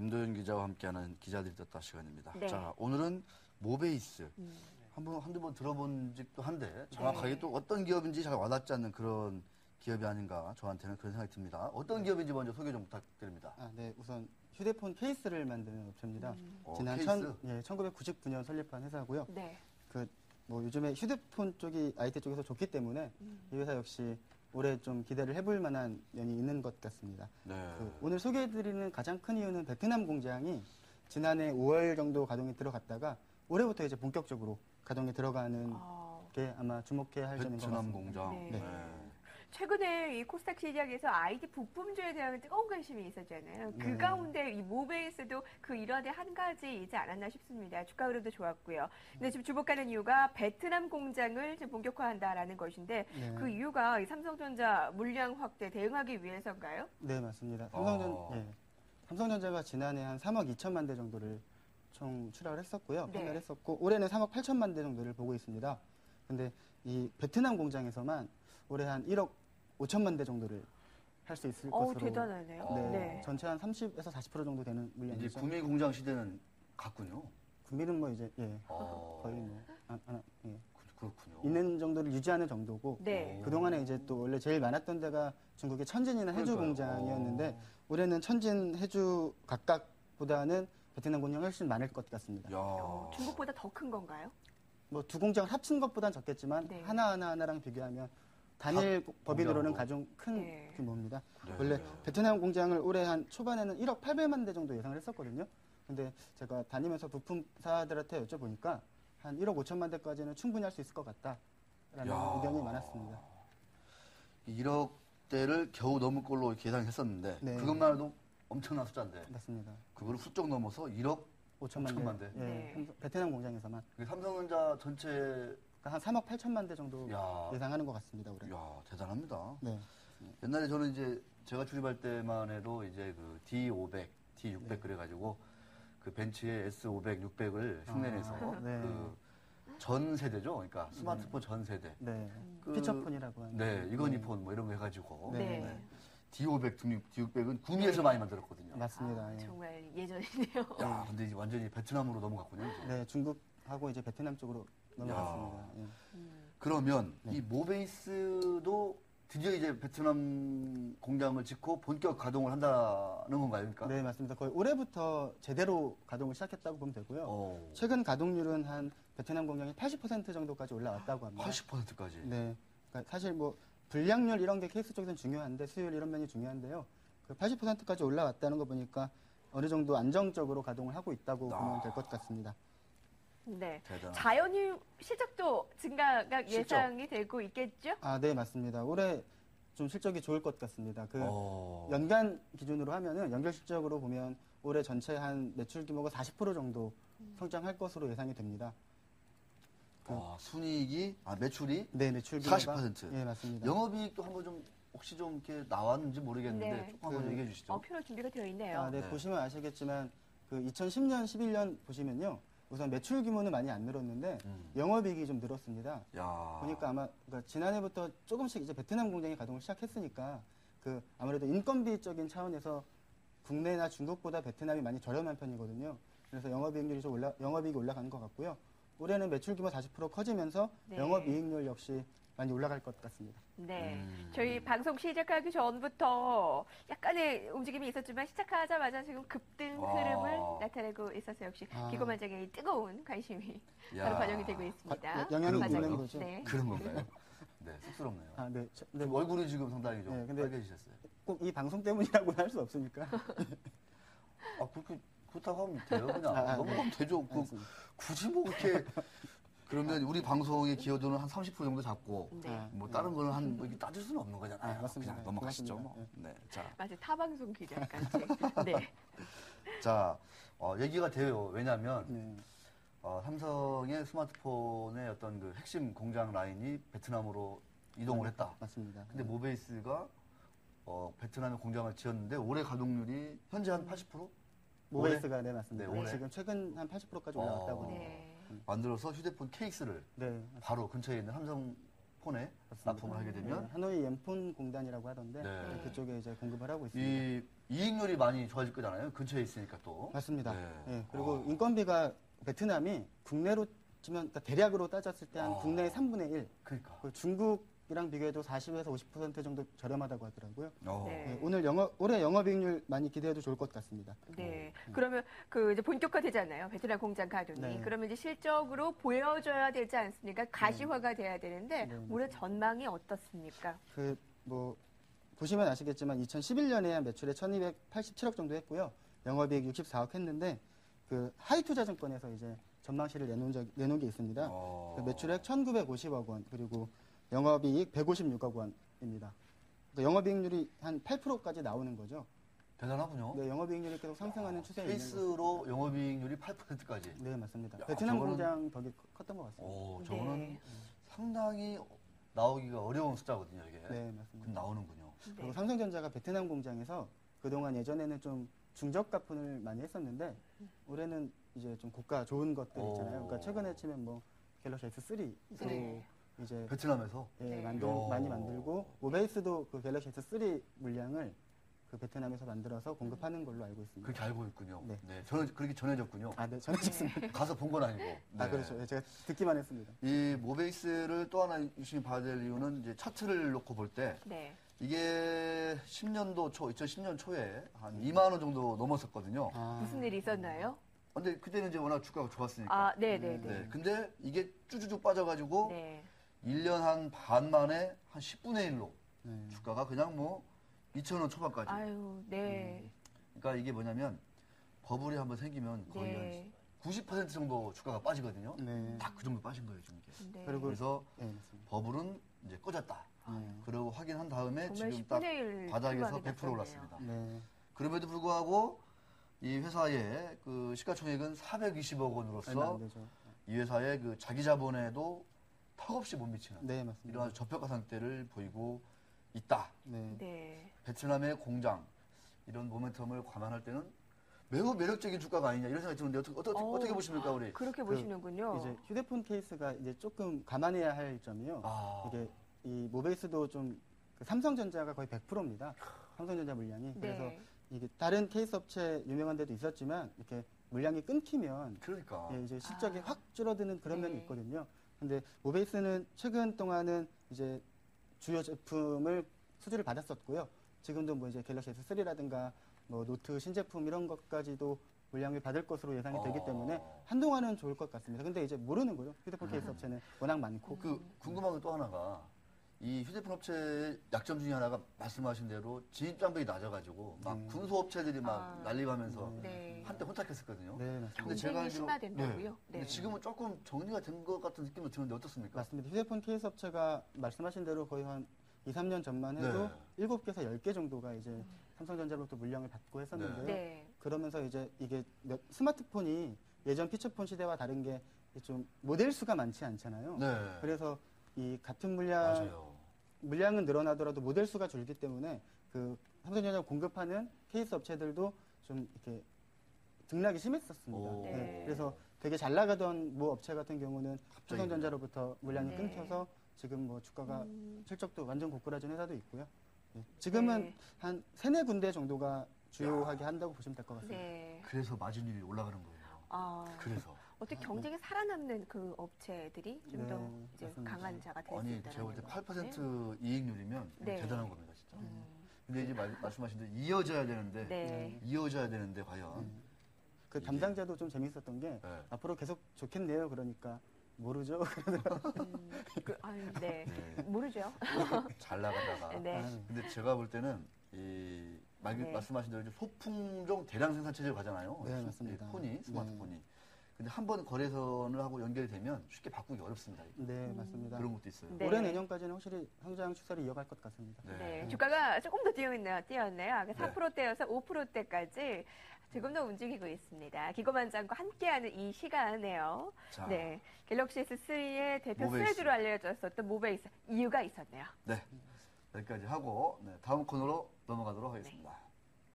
김도현 기자와 함께하는 기자들이 떴다 시간입니다. 네. 자, 오늘은 모베이스. 한두 번 들어본 적도 한데 정확하게 또 어떤 기업인지 잘 와닿지 않는 그런 기업이 아닌가 저한테는 그런 생각이 듭니다. 어떤 기업인지 먼저 소개 좀 부탁드립니다. 네. 우선 휴대폰 케이스를 만드는 업체입니다. 지난 케이스? 1999년 설립한 회사고요. 네. 뭐 요즘에 휴대폰 쪽이 IT 쪽에서 좋기 때문에 이 회사 역시 올해 좀 기대를 해볼 만한 면이 있는 것 같습니다. 네. 오늘 소개해드리는 가장 큰 이유는 베트남 공장이 지난해 5월 정도 가동에 들어갔다가 올해부터 이제 본격적으로 가동에 들어가는 게 아마 주목해야 할 점인 것 베트남 같습니다. 공장. 네. 네. 최근에 이 코스닥 시장에서 IT 부품주에 대한 뜨거운 관심이 있었잖아요. 그 네. 가운데 이 모베이스도 그 일환의 한 가지이지 않았나 싶습니다. 주가 흐름도 좋았고요. 근데 지금 주목하는 이유가 베트남 공장을 지금 본격화한다라는 것인데 네. 그 이유가 이 삼성전자 물량 확대 대응하기 위해서인가요? 네, 맞습니다. 아. 삼성전자가 지난해 한 3억 2천만 대 정도를 총 출하를 했었고요. 네. 판매를 했었고 올해는 3억 8천만 대 정도를 보고 있습니다. 근데 이 베트남 공장에서만 올해 한 1억 5천만 대 정도를 할 수 있을 것으로. 대단하네요. 네, 전체 한 30에서 40% 정도 되는 이제 물량이죠. 구미 공장 시대는 갔군요. 구미는 뭐 이제 어. 거의 뭐 그렇군요. 있는 정도를 유지하는 정도고 네. 그동안에 이제 또 원래 제일 많았던 데가 중국의 천진이나 해주 그러니까요. 공장이었는데 올해는 천진, 해주 각각보다는 베트남 공장이 훨씬 많을 것 같습니다. 야. 중국보다 더 큰 건가요? 뭐 두 공장을 합친 것보단 적겠지만 네. 하나하나랑 비교하면 단일 각 법인으로는 공장으로. 가장 큰 네. 규모입니다. 네. 원래 베트남 공장을 올해 한 초반에는 1억 800만 대 정도 예상을 했었거든요. 근데 제가 다니면서 부품사들한테 여쭤보니까 한 1억 5천만 대까지는 충분히 할 수 있을 것 같다라는 야. 의견이 많았습니다. 1억 대를 겨우 넘을 걸로 이렇게 예상했었는데 네. 그것만 해도 엄청난 숫자인데 맞습니다. 그거를 훌쩍 넘어서 1억 5천만 대. 대. 네. 베트남 공장에서만 삼성전자 전체 그러니까 한 3억 8천만 대 정도 야. 예상하는 것 같습니다. 올해. 야 대단합니다. 네. 옛날에 저는 이제 제가 출입할 때만 해도 이제 그 D500, D600 그래가지고 그 벤츠의 S500, 600을 흉내내서 네. 그 전 세대죠. 그러니까 스마트폰 전 세대. 네. 그- 피처폰이라고 하는. 네, 이건희폰 뭐 이런 거 해가지고. 네. D500, D600은 구미에서 많이 만들었거든요. 맞습니다. 예. 정말 예전이네요. 야, 근데 이제 완전히 베트남으로 넘어갔군요. 이제. 네, 중국하고 이제 베트남 쪽으로 넘어갔습니다. 예. 그러면 이 모베이스도 드디어 이제 베트남 공장을 짓고 본격 가동을 한다는 건가요? 그러니까? 네, 맞습니다. 거의 올해부터 제대로 가동을 시작했다고 보면 되고요. 어, 최근 가동률은 한 베트남 공장이 80% 정도까지 올라왔다고 합니다. 80%까지. 네. 그러니까 사실 뭐 불량률 이런 게 케이스 쪽에서는 중요한데 수율 이런 면이 중요한데요. 그 80%까지 올라왔다는 거 보니까 어느 정도 안정적으로 가동을 하고 있다고 보면 될 것 같습니다. 네. 대단하다. 자연유 실적도 증가가 실적. 예상이 되고 있겠죠? 네, 맞습니다. 올해 좀 실적이 좋을 것 같습니다. 그 어. 연간 기준으로 하면은 연결 실적으로 보면 올해 전체 한 매출 규모가 40% 정도 성장할 것으로 예상이 됩니다. 순이익이, 매출이 네, 매출 규모가 40%. 네, 맞습니다. 영업이익도 한번 좀 혹시 좀 이렇게 나왔는지 모르겠는데 네. 조금 한번 얘기해 주시죠. 표로 준비가 되어 있네요. 네, 네. 보시면 아시겠지만 그 2010년, 11년 보시면요. 우선 매출 규모는 많이 안 늘었는데 영업이익이 좀 늘었습니다. 야. 보니까 아마 그러니까 지난해부터 조금씩 이제 베트남 공장이 가동을 시작했으니까 그 아무래도 인건비적인 차원에서 국내나 중국보다 베트남이 많이 저렴한 편이거든요. 그래서 영업이익률이 영업이익이 올라가는 것 같고요. 올해는 매출 규모 40% 커지면서 네. 영업이익률 역시 많이 올라갈 것 같습니다. 네. 저희 방송 시작하기 전부터 약간의 움직임이 있었지만 시작하자마자 지금 급등 흐름을 나타내고 있어서 역시 기고만장의 뜨거운 관심이 바로 반영이 되고 있습니다. 영향이 그런 있는 건가요? 거죠. 네. 그런 건가요? 네, 쑥스럽네요. 네. 지금 얼굴이 지금 상당히 좀 네, 근데- 빨개지셨어요. 꼭 이 방송 때문이라고는 할 수 없으니까. 그렇다고 하면 돼요. 그냥 넘어가면 되죠. 알겠습니다. 굳이 뭐 그렇게 그러면 우리 방송의 기여도는 한 30% 정도 잡고 네. 뭐 다른 거는 한 뭐 이렇게 따질 수는 없는 거잖아요. 맞습니다. 그냥 넘어가시죠. 뭐. 고맙습니다. 네, 자, 맞아요. 타방송 기자까지. 네. 자 얘기가 돼요. 왜냐하면 네. 삼성의 스마트폰의 어떤 그 핵심 공장 라인이 베트남으로 이동을 했다. 맞습니다. 근데 모베이스가 베트남에 공장을 지었는데 올해 가동률이 현재 한 80%? 모베이스가 네, 맞습니다. 네, 올해. 지금 최근 한 80%까지 올라왔다고. 네. 만들어서 휴대폰 케이스를 네. 바로 근처에 있는 삼성폰에 폰에 납품을 하게 되면 네, 하노이 엠폰 공단이라고 하던데 네. 그쪽에 이제 공급을 하고 있습니다. 이 이익률이 많이 좋아질 거잖아요. 근처에 있으니까 또. 맞습니다. 네. 예, 그리고 인건비가 베트남이 국내로 치면 그러니까 대략으로 따졌을 때 한 국내의 3분의 1. 그러니까. 그 중국이랑 비교해도 40에서 50% 정도 저렴하다고 하더라고요. 네. 예, 올해 영업이익률 많이 기대해도 좋을 것 같습니다. 네. 그러면 그 이제 본격화되잖아요. 베트남 공장 가동이. 네. 그러면 이제 실적으로 보여줘야 되지 않습니까? 가시화가 돼야 되는데 네. 올해 전망이 어떻습니까? 그 뭐 보시면 아시겠지만 2011년에 한 매출에 1,287억 정도 했고요. 영업이익 64억 했는데 그 하이투자증권에서 이제 전망치를 내놓은 게 있습니다. 그 매출액 1,950억 원 그리고 영업이익 156억 원입니다. 그러니까 영업이익률이 한 8%까지 나오는 거죠. 대단하군요. 네, 영업이익률이 계속 상승하는 추세에 있는 거죠. 케이스로 영업이익률이 8%까지. 네, 맞습니다. 야, 베트남 저거는- 공장 덕이 컸던 것 같습니다. 오, 저거는 네. 상당히 나오기가 어려운 숫자거든요, 이게. 네, 맞습니다. 그럼 나오는군요. 그리고 네. 삼성전자가 베트남 공장에서 그동안 예전에는 좀 중저가폰을 많이 했었는데 올해는 이제 좀 고가 좋은 것들 있잖아요. 그러니까 최근에 치면 뭐 갤럭시 S3도 네. 이제 베트남에서. 예, 네. 많이 만들고 모베이스도 그 갤럭시 S3 물량을 그 베트남에서 만들어서 공급하는 걸로 알고 있습니다. 그렇게 알고 있군요. 네. 네. 저는 그렇게 전해졌군요. 아, 네, 전해졌습니다. 가서 본 건 아니고. 아, 네. 그렇죠. 예, 제가 듣기만 했습니다. 이 모베이스를 또 하나 유심히 봐야 될 이유는 이제 차트를 놓고 볼 때 네. 이게 10년도 초, 2010년 초에 한 2만 원 정도 넘었었거든요. 아, 무슨 일이 있었나요? 근데 그때는 이제 워낙 주가가 좋았으니까. 아, 네, 네, 네. 네. 근데 이게 쭈쭈쭈 빠져가지고 네. 1년 한 반 만에 한 10분의 1로 네. 주가가 그냥 뭐 2,000원 초반까지. 아유, 네. 그러니까 이게 뭐냐면 버블이 한번 생기면 거의 네. 한 90% 정도 주가가 빠지거든요. 네. 딱 그 정도 빠진 거예요, 지금 이게. 네. 그리고 그래서 네, 맞습니다. 버블은 이제 꺼졌다. 네. 그리고 확인한 다음에 정말 지금 딱 10분의 1 바닥에서 초반에 100% 올랐습니다. 네. 그럼에도 불구하고 이 회사의 그 시가총액은 420억 얼마 원으로서 안 되죠. 이 회사의 그 자기 자본에도 턱없이 못 미치는 네, 맞습니다. 이러한 저평가 상태를 보이고 있다. 네. 네. 베트남의 공장 이런 모멘텀을 감안할 때는 매우 매력적인 주가가 아니냐 이런 생각이 드는데 어떻게 보십니까 우리? 그렇게 보시는군요. 이제 휴대폰 케이스가 이제 조금 감안해야 할 점이요. 아, 이게 이 모베이스도 좀그 삼성전자가 거의 100%입니다. 삼성전자 물량이. 그래서 네. 이게 다른 케이스 업체 유명한 데도 있었지만 이렇게 물량이 끊기면 그러니까 예, 이제 실적이 확 줄어드는 그런 면이 네. 있거든요. 근데 모베이스는 최근 동안은 이제 주요 제품을 수주를 받았었고요. 지금도 뭐 이제 갤럭시 S3라든가 뭐 노트 신제품 이런 것까지도 물량을 받을 것으로 예상이 되기 때문에 한동안은 좋을 것 같습니다. 근데 이제 모르는 거죠. 휴대폰 케이스 업체는 워낙 많고. 그 궁금한 건 또 하나가 이 휴대폰 업체의 약점 중에 하나가 말씀하신 대로 진입 장벽이 낮아가지고 막 군소 업체들이 막 아. 난립하면서 네. 한때 혼탁했었거든요. 네, 맞습니다. 근데 제가 경쟁이 알기로- 심화된다고요? 네. 네. 근데 지금은 조금 정리가 된 것 같은 느낌도 드는데 어떻습니까? 맞습니다. 휴대폰 케이스 업체가 말씀하신 대로 거의 한 2, 3년 전만 해도 네. 7개에서 10개 정도가 이제 삼성전자로부터 물량을 받고 했었는데요. 네. 그러면서 이제 이게 스마트폰이 예전 피처폰 시대와 다른 게 좀 모델 수가 많지 않잖아요. 네. 그래서 이 같은 물량은 늘어나더라도 모델 수가 줄기 때문에 그 삼성전자 공급하는 케이스 업체들도 좀 이렇게 등락이 심했었습니다. 오. 네. 그래서 되게 잘 나가던 모 업체 같은 경우는 갑자기 삼성전자로부터 물량이 네. 끊겨서 지금 뭐 주가가 실적도 완전 고꾸라진 회사도 있고요. 네. 지금은 네. 한 3-4군데 정도가 주요하게 한다고 보시면 될 것 같습니다. 네. 그래서 마진율이 올라가는 거예요. 아, 그래서 어떻게 경쟁에 살아남는 그 업체들이 좀 더 네, 이제 맞습니다. 강한 자가 될 수 아니 있다는 제가 볼 때 8% 이익률이면 네. 대단한 겁니다, 진짜. 음. 근데 이제 말씀하신 대로 이어져야 되는데 네. 이어져야 되는데 과연 그 담당자도 좀 재밌었던 게 네. 앞으로 계속 좋겠네요. 그러니까 모르죠. 네. 네. 모르죠. 잘 나가다가 네. 근데 제가 볼 때는 이 네. 말씀하신 대로 이제 소품종 대량 생산 체제로 가잖아요. 네, 이 맞습니다. 폰이 스마트폰이. 근데 한 번 거래선을 하고 연결이 되면 쉽게 바꾸기 어렵습니다. 네, 맞습니다. 그런 것도 있어요. 네. 올해 내년까지는 확실히 성장 추세를 이어갈 것 같습니다. 네. 주가가 조금 더 뛰었네요. 아까 네. 4%대여서 5%대까지 조금 더 움직이고 있습니다. 기고만장과 함께하는 이 시간에요. 자, 네. 갤럭시 S3의 대표 모베이스. 스레드로 알려졌었던 모베이스 이유가 있었네요. 네. 여기까지 하고 다음 코너로 넘어가도록 하겠습니다.